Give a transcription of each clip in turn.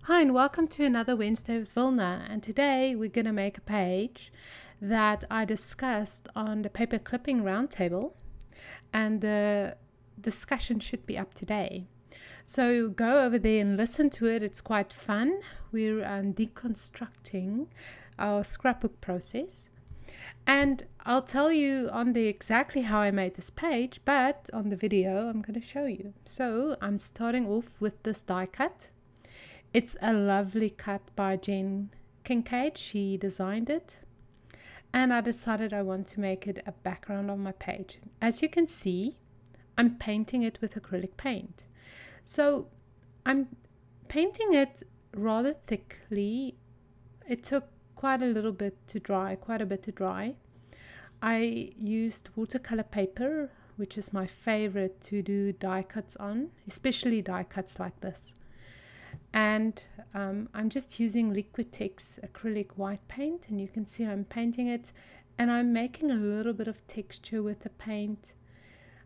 Hi and welcome to another Wednesday with Wilna, and today we're going to make a page that I discussed on the paper clipping roundtable, and the discussion should be up today. So go over there and listen to it. It's quite fun. We're deconstructing our scrapbook process, and I'll tell you on the exactly how I made this page, but on the video I'm going to show you. So I'm starting off with this die cut. It's a lovely cut by Jen Kincaid. She designed it, and I decided I want to make it a background on my page. As you can see, I'm painting it with acrylic paint. So I'm painting it rather thickly. It took quite a bit to dry. I used watercolor paper, which is my favorite to do die cuts on, especially die cuts like this. And I'm just using Liquitex acrylic white paint, and you can see I'm painting it, and I'm making a little bit of texture with the paint.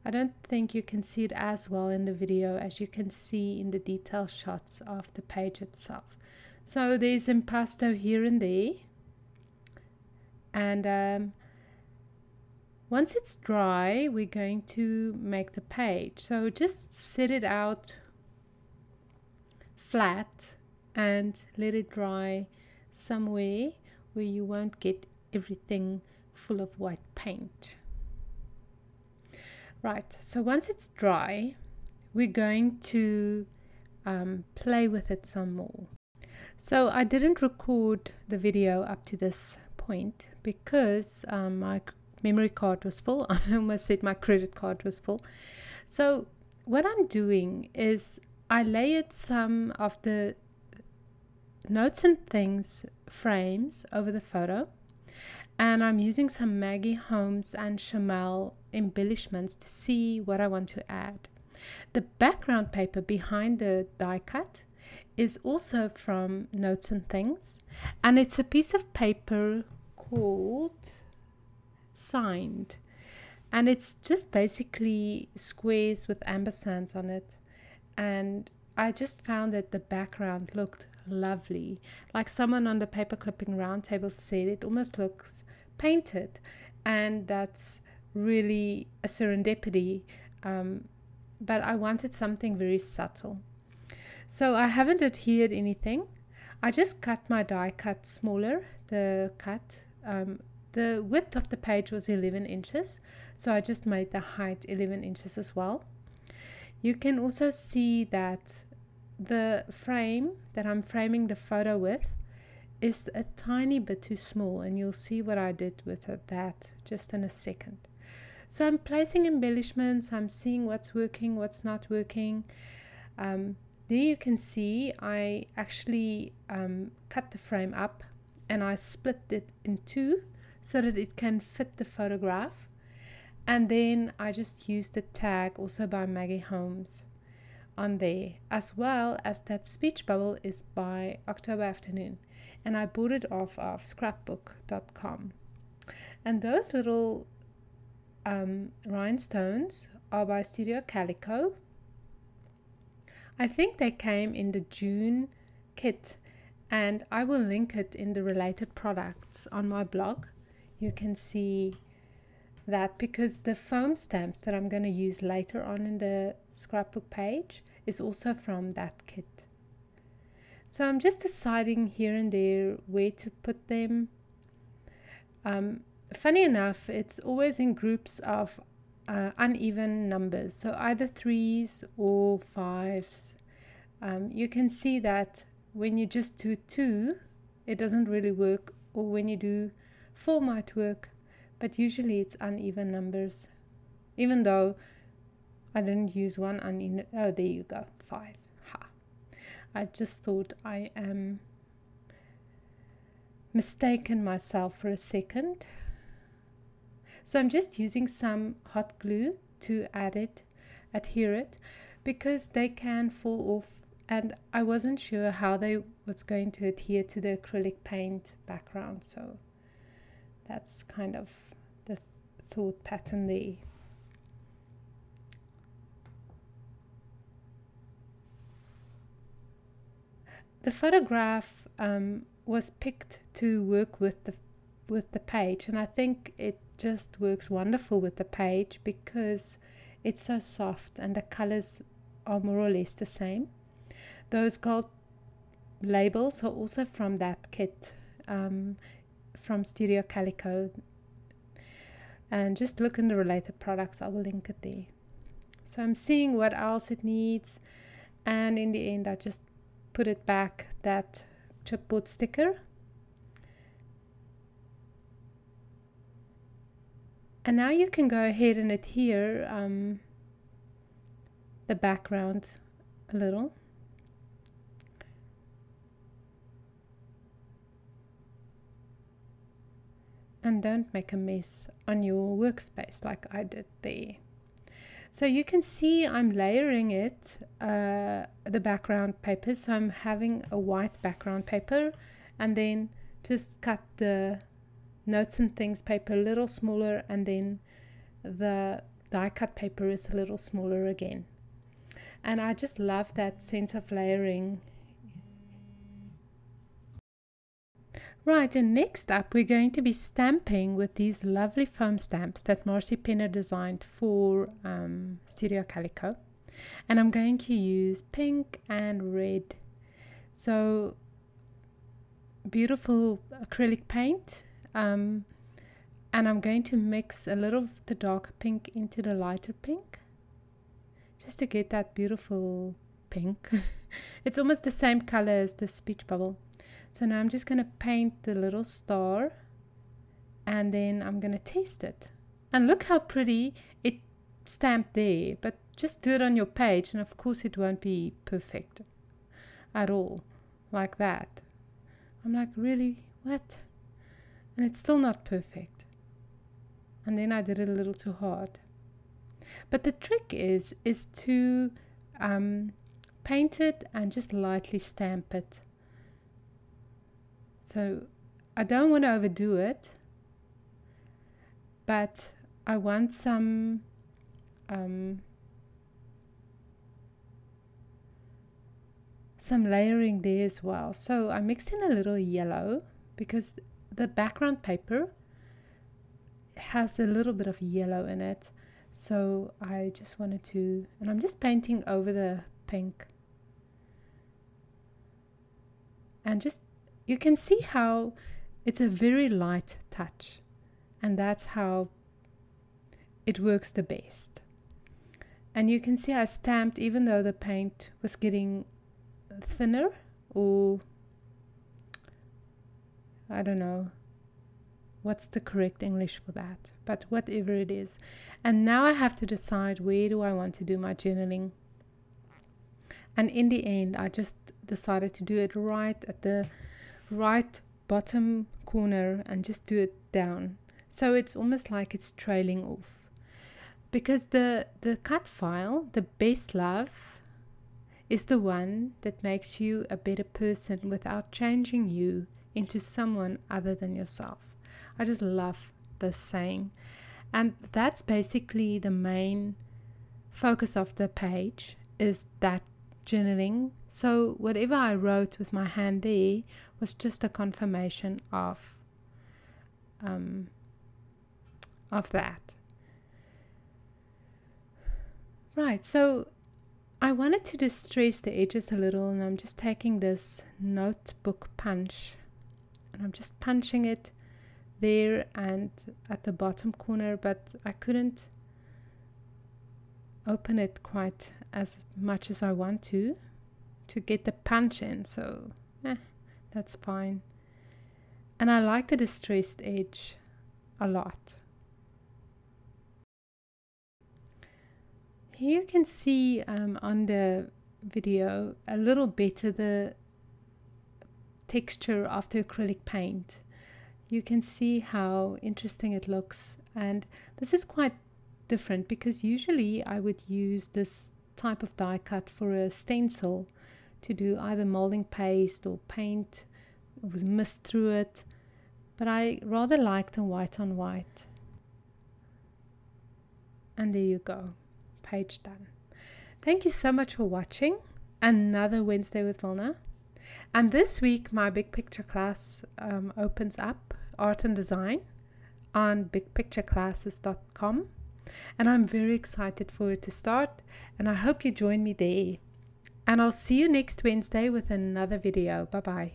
I don't think you can see it as well in the video as you can see in the detail shots of the page itself. So there's impasto here and there, and once it's dry we're going to make the page. So just set it out flat and let it dry somewhere where you won't get everything full of white paint. Right, so once it's dry we're going to play with it some more. So I didn't record the video up to this point because my memory card was full. I almost said my credit card was full. So what I'm doing is I layered some of the notes and things frames over the photo, and I'm using some Maggie Holmes and Chamel embellishments to see what I want to add. The background paper behind the die cut is also from Notes and Things, and it's a piece of paper called Signed, and it's just basically squares with ambersands on it. And I just found that the background looked lovely, like someone on the paper clipping roundtable said it almost looks painted, and that's really a serendipity, but I wanted something very subtle. So I haven't adhered anything. I just cut my die cut smaller. The width of the page was 11 inches, so I just made the height 11 inches as well. You can also see that the frame that I'm framing the photo with is a tiny bit too small, and you'll see what I did with that just in a second. So I'm placing embellishments, I'm seeing what's working, what's not working. There you can see I actually cut the frame up and I split it in two so that it can fit the photograph. And then I just used the tag also by Maggie Holmes on there, as well as that speech bubble is by October Afternoon, and I bought it off of Scrapbook.com. And those little rhinestones are by Studio Calico. I think they came in the June kit, and I will link it in the related products on my blog. You can see that, because the foam stamps that I'm going to use later on in the scrapbook page is also from that kit. So I'm just deciding here and there where to put them. Funny enough, it's always in groups of uneven numbers, so either 3s or 5s. You can see that when you just do 2 it doesn't really work, or when you do 4 might work, but usually it's uneven numbers, even though I didn't use one uneven. Oh, there you go, 5. Ha! I just thought I am mistaken myself for a second. So I'm just using some hot glue to adhere it, because they can fall off, and I wasn't sure how they was going to adhere to the acrylic paint background. So that's kind of the thought pattern there. The photograph was picked to work with the page, and I think it just works wonderful with the page because it's so soft and the colors are more or less the same. Those gold labels are also from that kit from Studio Calico, and just look in the related products. I will link it there. So I'm seeing what else it needs, and in the end I just put it back, that chipboard sticker. And now you can go ahead and adhere the background a little. And don't make a mess on your workspace like I did there. So you can see I'm layering it, the background paper. So I'm having a white background paper and then just cut the notes and things paper a little smaller, and then the die cut paper is a little smaller again. And I just love that sense of layering. Right, and next up we're going to be stamping with these lovely foam stamps that Marcy Penner designed for Studio Calico. And I'm going to use pink and red. So beautiful acrylic paint. And I'm going to mix a little of the darker pink into the lighter pink, just to get that beautiful pink. It's almost the same color as the speech bubble. So now I'm just going to paint the little star, and then I'm going to test it. And look how pretty it stamped there, but just do it on your page and of course it won't be perfect at all like that. I'm like, really? What? And it's still not perfect. And then I did it a little too hard. But the trick is to paint it and just lightly stamp it. So I don't want to overdo it, but I want some layering there as well. So I mixed in a little yellow because the background paper has a little bit of yellow in it. So I just wanted to, and I'm just painting over the pink. And just, you can see how it's a very light touch, and that's how it works the best. And you can see I stamped even though the paint was getting thinner, or I don't know what's the correct English for that, but whatever it is. And now I have to decide, where do I want to do my journaling? And in the end I just decided to do it right at the right bottom corner and just do it down, so it's almost like it's trailing off. Because the cut file, the best love, is the one that makes you a better person without changing you into someone other than yourself. I just love this saying, and that's basically the main focus of the page, is that journaling. So whatever I wrote with my hand there was just a confirmation of that. Right, so I wanted to distress the edges a little, and I'm just taking this notebook punch and I'm just punching it there and at the bottom corner, but I couldn't open it quite as much as I want to get the punch in, so that's fine. And I like the distressed edge a lot. Here you can see on the video a little better the texture of the acrylic paint. You can see how interesting it looks, and this is quite different because usually I would use this type of die cut for a stencil to do either molding paste or paint with mist through it, but I rather like the white on white. And there you go, page done. Thank you so much for watching another Wednesday with Wilna. And this week my big picture class opens up, art and design, on bigpictureclasses.com, and I'm very excited for it to start, and I hope you join me there. And I'll see you next Wednesday with another video. Bye bye.